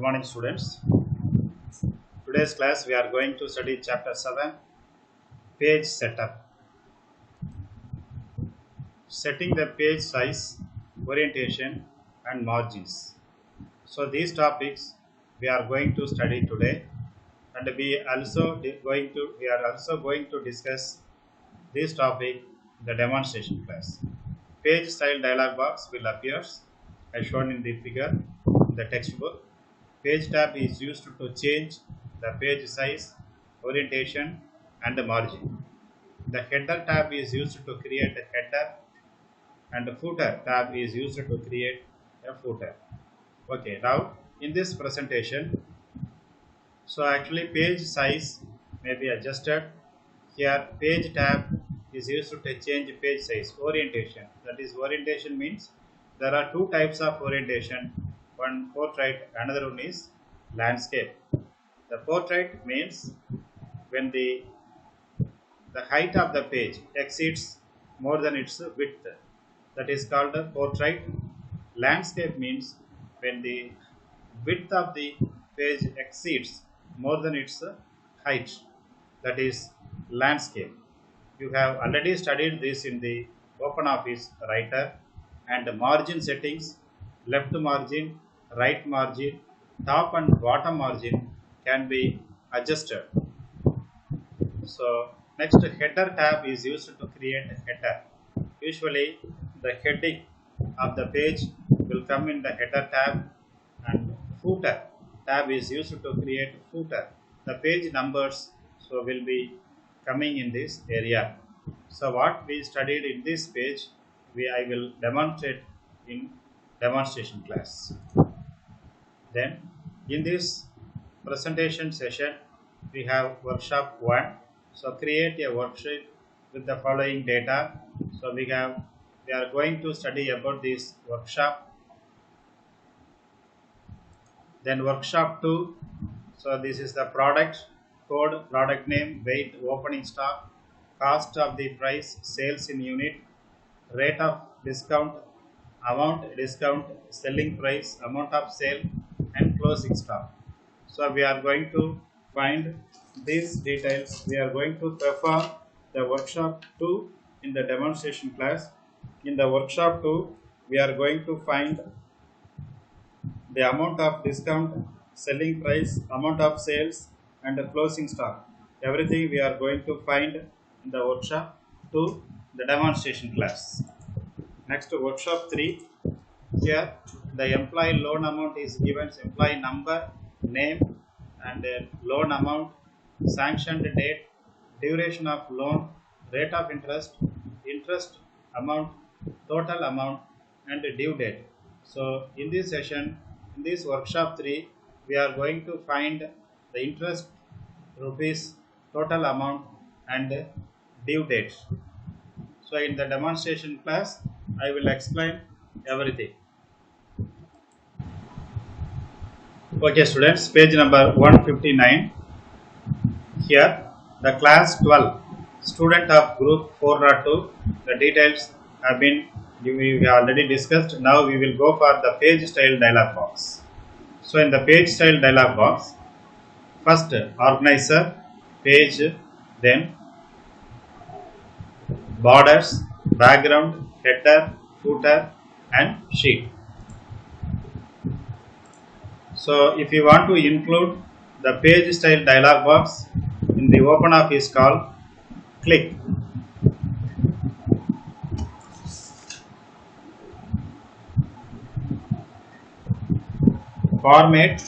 morning, students. Today's class we are going to study chapter 7, page setup. Setting the page size, orientation and margins. So these topics we are going to study today, and we are also going to discuss this topic in the demonstration class. Page style dialog box will appear as shown in the figure in the textbook. Page tab is used to change the page size, orientation and the margin. The header tab is used to create a header, and the footer tab is used to create a footer. Okay, now in this presentation, so actually page size may be adjusted. Here page tab is used to change page size. Orientation, that is orientation means there are two types of orientation. One portrait, another one is landscape. The portrait means when the height of the page exceeds more than its width, that is called a portrait. Landscape means when the width of the page exceeds more than its height, that is landscape. You have already studied this in the OpenOffice Writer. And margin settings, left margin, right margin, top and bottom margin can be adjusted. So next, header tab is used to create a header. Usually the heading of the page will come in the header tab, and footer tab is used to create footer. The page numbers so will be coming in this area. So what we studied in this page, I will demonstrate in demonstration class. Then in this presentation session we have workshop 1. So create a worksheet with the following data. So we are going to study about this workshop. Then workshop 2. So this is the product code, product name, weight, opening stock, cost of the price, sales in unit, rate of discount, amount discount, selling price, amount of sale and closing stock. So we are going to find these details. We are going to perform the workshop 2 in the demonstration class. In the workshop 2 we are going to find the amount of discount, selling price, amount of sales and the closing stock. Everything we are going to find in the workshop 2, the demonstration class. Next, workshop 3. Here the employee loan amount is given, employee number, name and loan amount, sanctioned date, duration of loan, rate of interest, interest amount, total amount and due date. So in this session, in this workshop 3, we are going to find the interest, rupees, total amount and due date. So in the demonstration class I will explain everything. Okay students, page number 159. Here the class 12, student of group 402. The details have been we have already discussed. Now we will go for the page style dialog box. So in the page style dialog box, first organizer, page, then borders, background, header, footer and sheet. So if you want to include the page style dialog box in the OpenOffice call, click format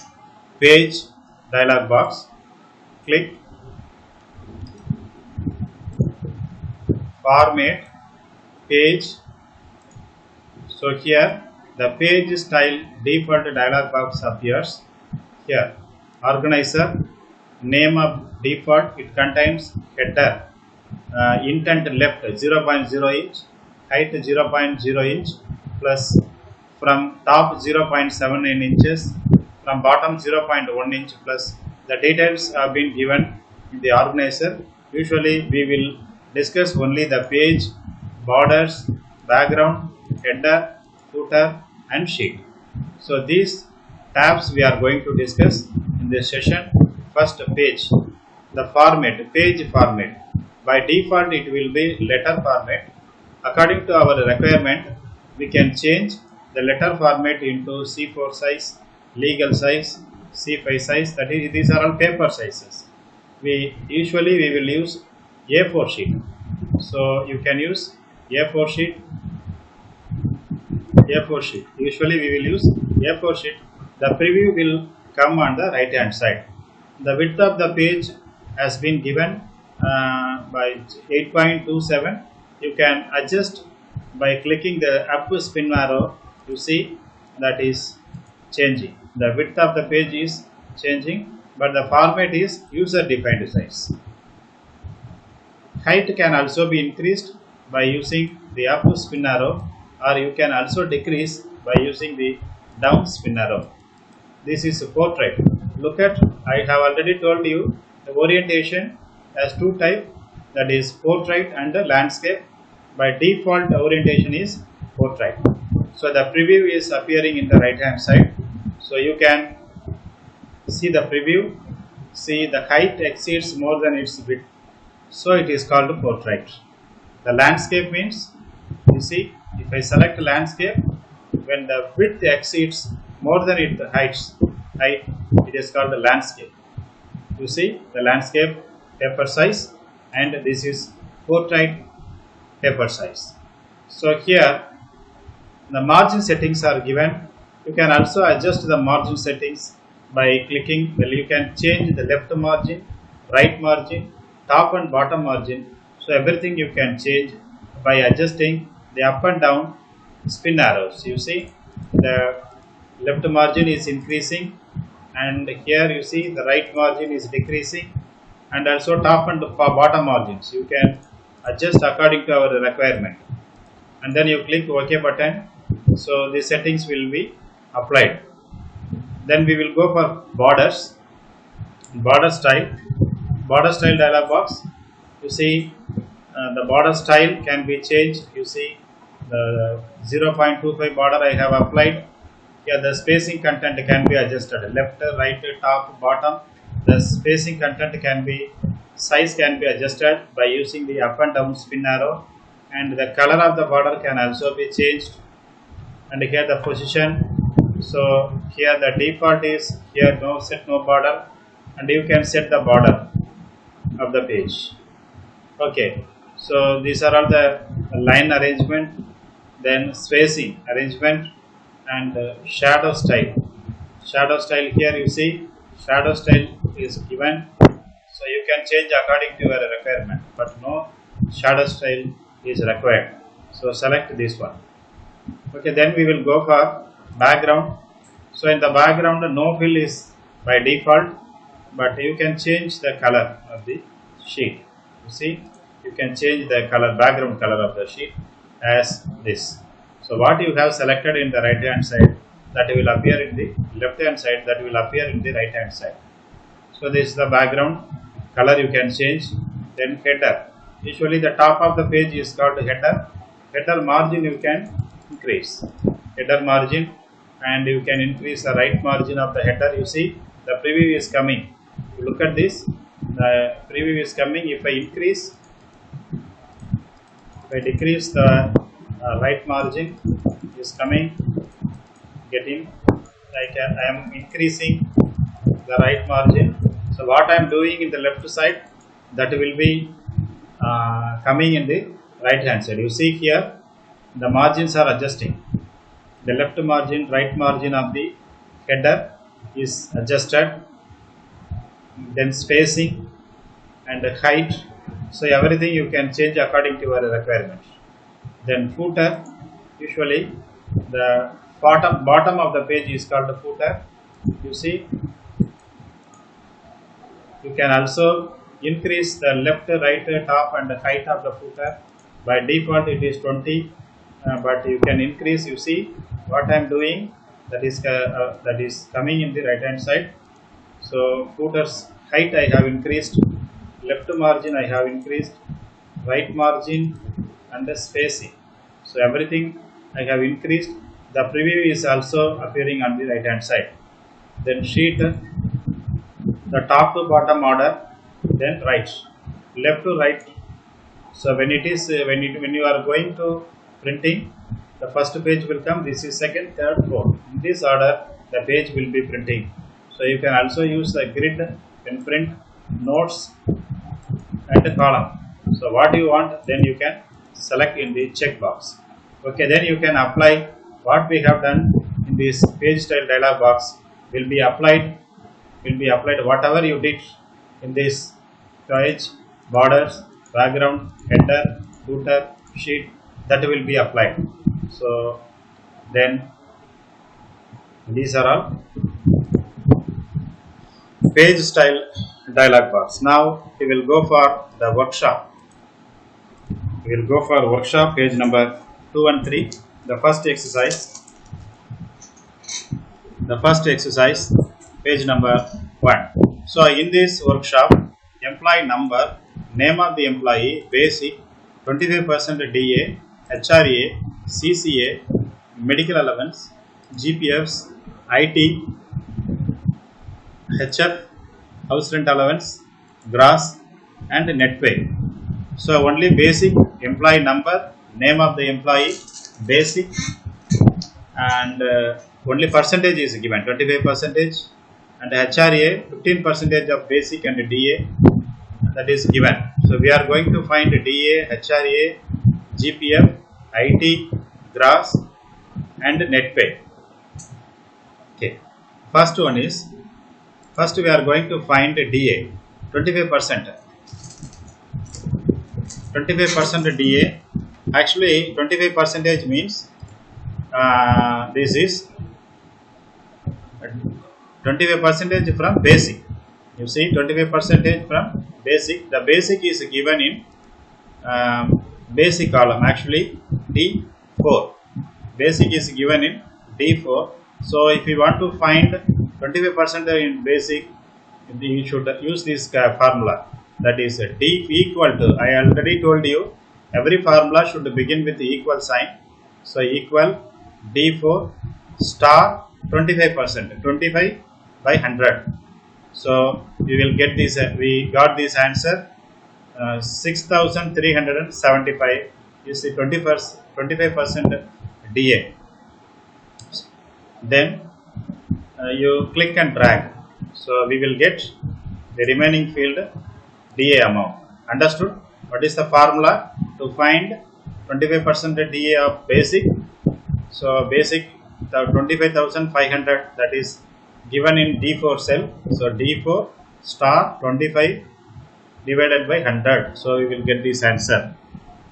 page dialog box, click format page. So here the page style default dialog box appears. Here organizer, name of default, it contains header, intent left 0.0 inch, height 0.0 inch plus from top 0.79 inches, from bottom 0.1 inch plus. The details have been given in the organizer. Usually we will discuss only the page, borders, background, header, footer and sheet. So these tabs we are going to discuss in this session. First, page, the format, page format. By default, it will be letter format. According to our requirement, we can change the letter format into C4 size, legal size, C5 size. That is, these are all paper sizes. We will use A4 sheet. So you can use A4 sheet. A4 sheet. Usually we will use A4 sheet. The preview will come on the right hand side. The width of the page has been given by 8.27. You can adjust by clicking the up spin arrow. You see that is changing. The width of the page is changing, but the format is user defined size. Height can also be increased by using the up spin arrow, or you can also decrease by using the down spin arrow. This is a portrait. Look at, I have already told you the orientation has two types, that is portrait and the landscape. By default orientation is portrait. So the preview is appearing in the right hand side. So you can see the preview. See, the height exceeds more than its width. So it is called portrait. The landscape means, you see, if I select landscape, when the width exceeds more than its height, it is called the landscape. You see, the landscape paper size, and this is portrait paper size. So here the margin settings are given. You can also adjust the margin settings by clicking. Well, you can change the left margin, right margin, top and bottom margin. So everything you can change by adjusting the up and down spin arrows. You see, the left margin is increasing, and here you see the right margin is decreasing, and also top and bottom margins you can adjust according to our requirement. And then you click OK button. So the settings will be applied. Then we will go for borders, border style dialog box. You see, the border style can be changed. You see, the 0.25 border I have applied. Here the spacing content can be adjusted, left, right, top, bottom. The spacing content can be, size can be adjusted by using the up and down spin arrow, and the color of the border can also be changed. And here the position. So here the default is here set no border, and you can set the border of the page. Okay, so these are all the line arrangement, then spacing arrangement, and shadow style. Shadow style, here you see shadow style is given, so you can change according to your requirement, but no shadow style is required. So select this one. Okay, then we will go for background. So in the background, no fill is by default, but you can change the color of the sheet. You see, you can change the color, background color of the sheet as this. So what you have selected in the right hand side, that will appear in the left hand side, that will appear in the right hand side. So this is the background color you can change. Then header. Usually the top of the page is called header. Header margin you can increase. Header margin, and you can increase the right margin of the header. You see, the preview is coming. You look at this. The preview is coming. If I decrease the right margin is coming, getting, like I am increasing the right margin. So what I am doing in the left side, that will be coming in the right hand side. You see here the margins are adjusting. The left margin, right margin of the header is adjusted, then spacing and height. So everything you can change according to your requirement. Then footer, usually the bottom of the page is called the footer. You see, you can also increase the left, right, top and height of the footer. By default it is 20, but you can increase. You see what I am doing, that is coming in the right hand side. So footer's height I have increased, left margin I have increased, right margin and the spacing. So everything I have increased. The preview is also appearing on the right hand side. then sheet, the top to bottom order, then right, left to right. So when it is when you are going to printing, the first page will come. This is second, third, fourth. In this order, the page will be printing. So you can also use the grid and print notes and the column. So what you want, then you can select in the checkbox. Okay, then you can apply what we have done in this page style dialog box will be applied. Whatever you did in this page, borders, background, header, footer, sheet, that will be applied. So then these are all page style dialog box. Now we will go for the workshop. We will go for workshop page number 2 and 3. The first exercise, page number 1. So in this workshop, employee number, name of the employee, basic, 25% DA, HRA, CCA, medical allowance, GPFs, IT, HF, house rent allowance, gross and net pay. So only basic, employee number, name of the employee, basic, and only percentage is given, 25%, and HRA 15% of basic and DA, that is given. So we are going to find DA, HRA, GPF, IT, gross and net pay. Okay, first we are going to find DA, 25%. 25% DA. Actually 25% means this is 25% from basic. You see, 25% from basic. The basic is given in basic column, actually D4. Basic is given in D4. So if you want to find 25% in basic, you should use this formula, that is D equal to, I already told you, every formula should begin with the equal sign. So equal D4 star 25%, 25 by 100. So we will get this, we got this answer 6375. You see 25% DA. Then you click and drag. So we will get the remaining field DA amount. Understood? What is the formula to find 25% DA of basic? So basic, the 25,500, that is given in D4 cell. So D4 star 25 divided by 100. So we will get this answer.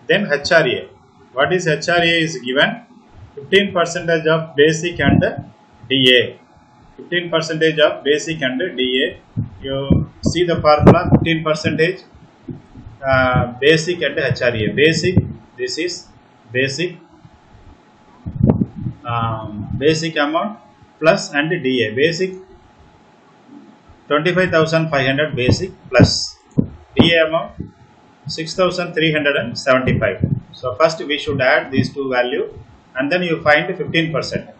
Then HRA. What is HRA is given 15% of basic and DA. 15% of basic and DA. You see the formula, 15% basic and HRA. Basic, this is basic, basic amount plus and DA. Basic 25,500 basic plus DA amount 6,375. So first we should add these two values and then you find 15%.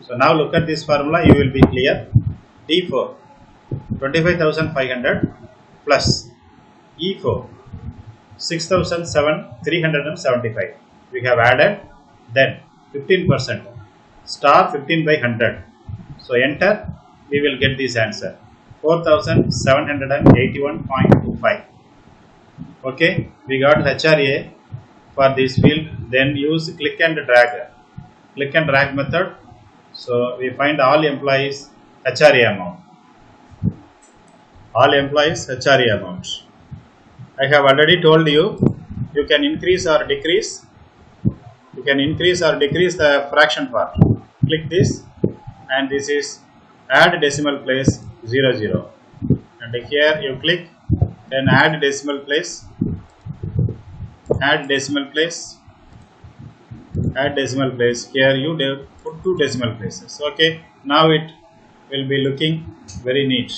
So now look at this formula, you will be clear. D4 25,500 plus E4 6,375. We have added, then 15% star 15 by 100. So enter, we will get this answer 4,781.25. Okay, we got HRA for this field. Then use click and drag method. So we find all employees HRA amount. All employees HRA amount. I have already told you, you can increase or decrease. You can increase or decrease the fraction part. Click this, and this is add decimal place 00. And here you click, then add decimal place. Add decimal place. Add decimal place. Here you put 2 decimal places. Okay. Now it will be looking very neat.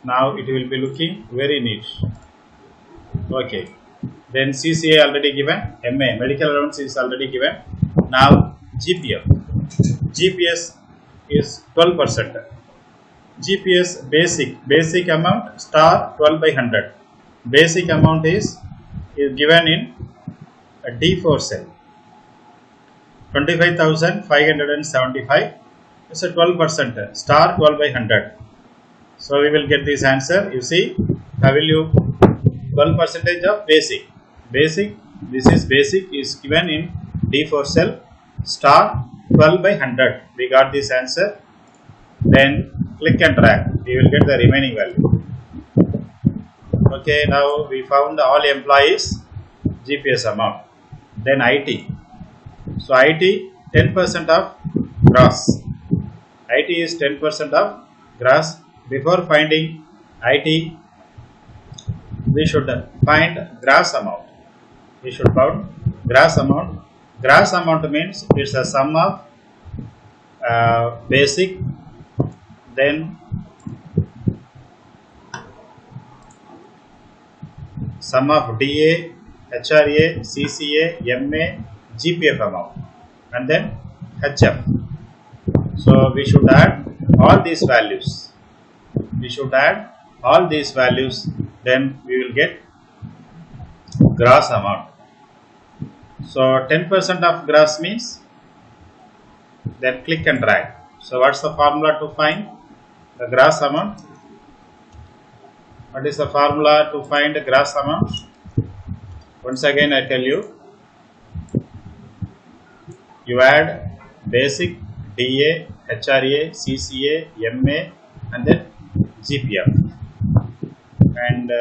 Now it will be looking very neat. Okay. Then CCA already given. MA, medical allowance, is already given. Now GPS. GPS is 12%. GPS basic amount star 12 by 100. Basic amount is given in a D4 cell. 25,575 is a 12% star 12 by 100. So we will get this answer. You see, how will you 12 percentage of basic. This is basic is given in D4 cell star 12 by 100. We got this answer. Then click and drag. We will get the remaining value. Okay, now we found all employees GPS amount. Then IT. So IT 10% of gross. IT is 10% of gross. Before finding IT, we should find gross amount. We should find gross amount. Gross amount means it's a sum of basic, then sum of DA, HRA, CCA, MA, GPF amount, and then HF. So we should add all these values. Then we will get gross amount. So 10% of gross means, then click and drag. So what's the formula to find the gross amount? What is the formula to find the gross amount? Once again I tell you, you add basic, DA, HRA, CCA, MA, and then GPF and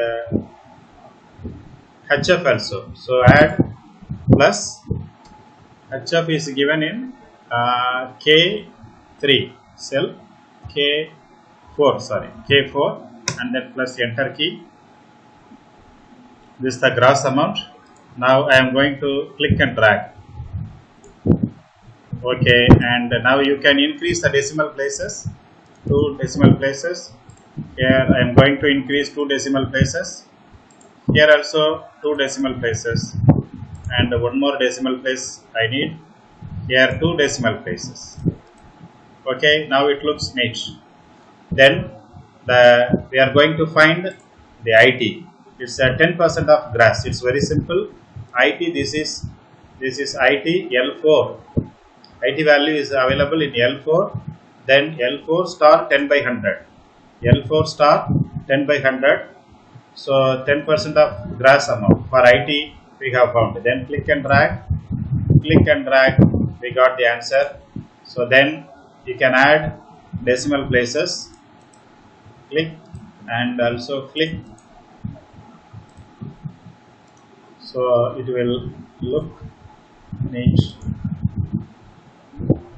HF also. So add plus HF is given in K3 cell, K4 and then plus enter key. This is the gross amount. Now I am going to click and drag. Okay, and now you can increase the decimal places, 2 decimal places. Here I am going to increase 2 decimal places. Here also 2 decimal places, and one more decimal place I need. Here 2 decimal places. Okay, now it looks neat. Then we are going to find the IT. It's a 10% of gross. It's very simple. IT, this is IT L4. IT value is available in L4. Then L4 star 10 by 100. L4 star 10 by 100. So 10% of gross amount for IT we have found. Then click and drag. We got the answer. So then you can add decimal places. Click and also click. So it will look neat.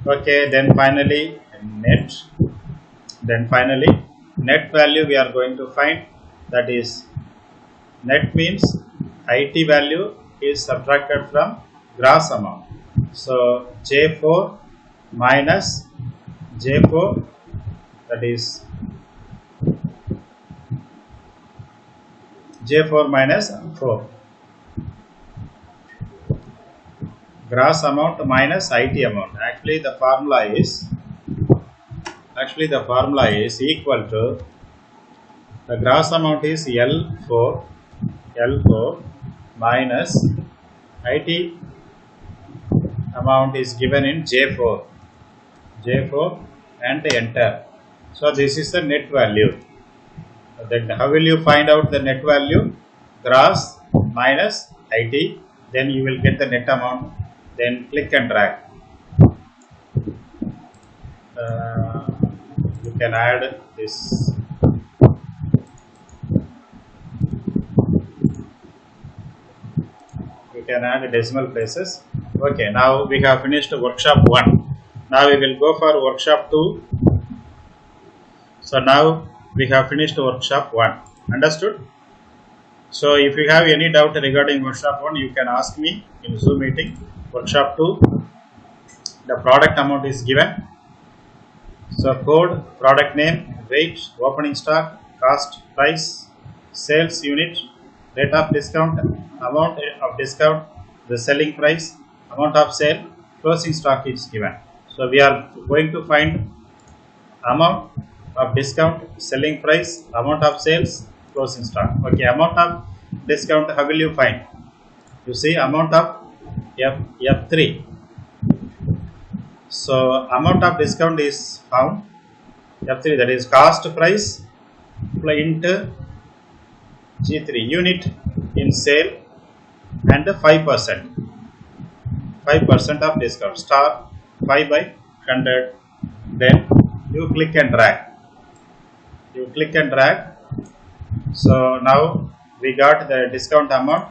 Okay, then finally net value we are going to find. That is, net means IT value is subtracted from gross amount. So J4 minus J4, that is J4 minus 4. Gross amount minus IT amount. Actually the formula is equal to, the gross amount is L4 minus IT amount is given in J4 and enter. So this is the net value. Then how will you find out the net value? Gross minus IT, then you will get the net amount. Then click and drag. You can add this. You can add decimal places. Okay, now we have finished workshop 1. Now we will go for workshop 2. So now we have finished workshop 1. Understood? So if you have any doubt regarding workshop 1, you can ask me in Zoom meeting. Workshop 2, the product amount is given. So code, product name, weight, opening stock, cost, price, sales unit, rate of discount, amount of discount, the selling price, amount of sale, closing stock is given. So we are going to find amount of discount, selling price, amount of sales, closing stock. Okay, amount of discount, how will you find? You see amount of F3. So amount of discount is found F3, that is cost price into G3 unit in sale and 5%. 5% of discount star 5 by 100. Then you click and drag. So now we got the discount amount,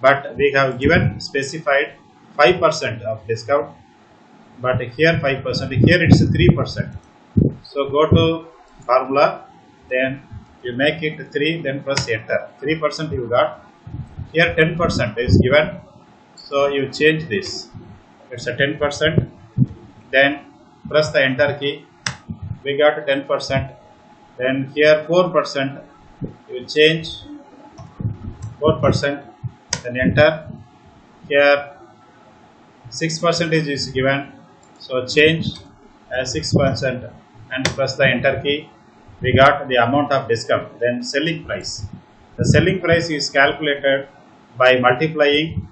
but we have given specified 5% of discount, but here 5%, here it's 3%. So go to formula, then you make it 3, then press enter. 3% you got. Here 10% is given, so you change this. It's a 10%. Then press the enter key. We got 10%. Then here 4%. You change 4%. Then enter. Here 6% is given. So change 6% and press the enter key. We got the amount of discount. Then selling price. The selling price is calculated by multiplying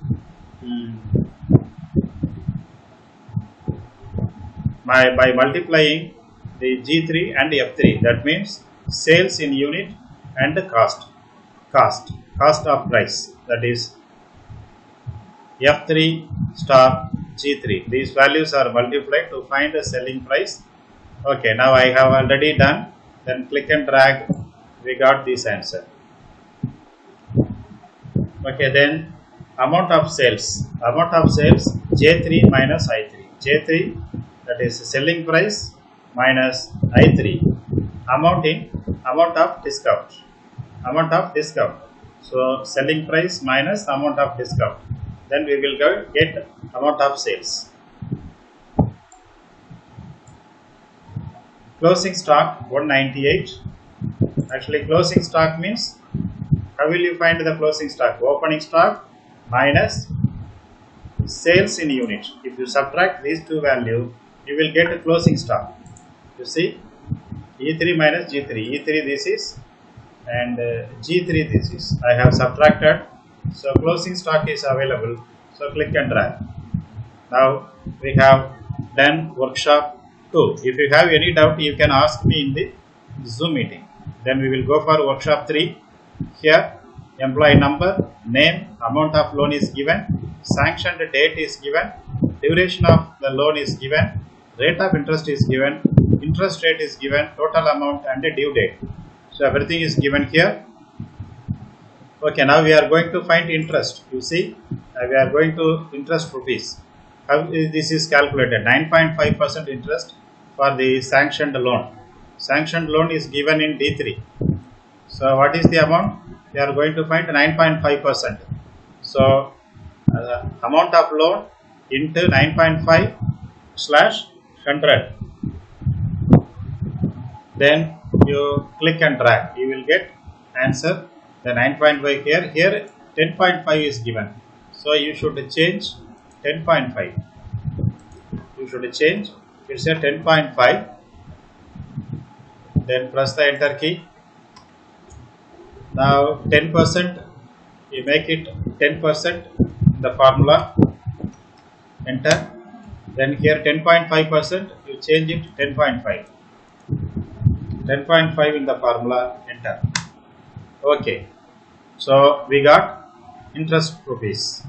by multiplying the G3 and F3. That means sales in unit and cost of price. That is F3 star G3. These values are multiplied to find the selling price. Okay, now I have already done. Then click and drag. We got this answer. Okay, then amount of sales J3 minus I3. J3, that is selling price, minus I3, amount of discount. So selling price minus amount of discount. Then we will get amount of sales. Closing stock 198. Actually, closing stock means, how will you find the closing stock? Opening stock minus sales in unit. If you subtract these two values, you will get a closing stock. You see, E3 minus G3. E3 this is, and G3 this is. I have subtracted. So closing stock is available. So click and drag. Now we have done workshop 2. If you have any doubt, you can ask me in the Zoom meeting. Then we will go for workshop 3. Here employee number, name, amount of loan is given, sanctioned date is given, duration of the loan is given, rate of interest is given, interest rate is given, total amount and the due date. So everything is given here. Okay, now we are going to find interest. You see, we are going to interest rupees. How this is calculated? 9.5% interest for the sanctioned loan. Sanctioned loan is given in D3. So what is the amount? We are going to find 9.5%. So amount of loan into 9.5 slash 100. Then you click and drag. You will get answer. The 9.5 here 10.5 is given. So you should change 10.5. You should change. It's a 10.5. Then press the enter key. Now 10%, you make it 10% the formula, enter. Then here 10.5%, you change it 10.5. 10.5 in the formula, enter. Okay, so we got interest rupees.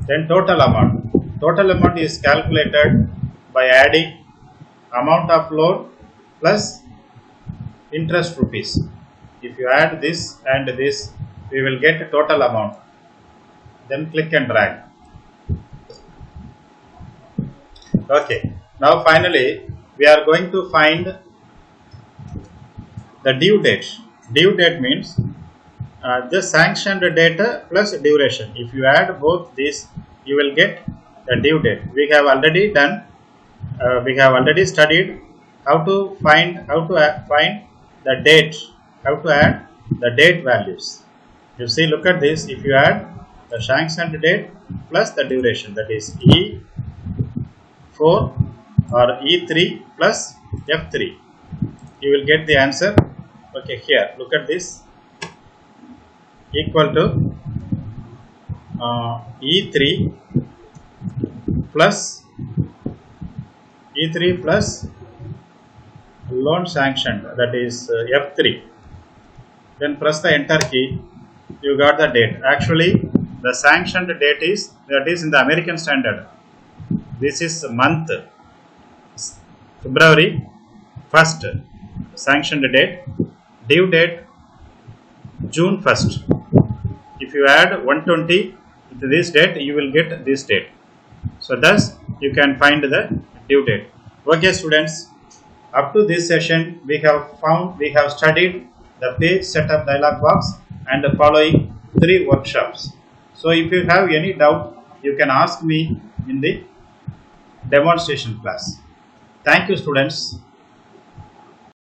Then total amount is calculated by adding amount of loan plus interest rupees. If you add this and this, we will get a total amount. Then click and drag. Okay, now finally we are going to find the due date. Due date means the sanctioned data plus duration. If you add both these, you will get the due date. We have already done. We have already studied how to find the date. How to add the date values. You see, look at this. If you add the sanctioned date plus the duration, that is E4 or E3 plus F3. you will get the answer. Okay, here look at this, equal to E3 plus E3 plus loan sanctioned, that is F3. Then press the enter key. You got the date. Actually, the sanctioned date is, that is in the American standard. This is month February 1st, sanctioned date. Due date June 1st. If you add 120 to this date, you will get this date. So thus you can find the due date. Okay, students, up to this session we have studied the page setup dialog box and the following 3 workshops. So if you have any doubt, you can ask me in the demonstration class. Thank you, students.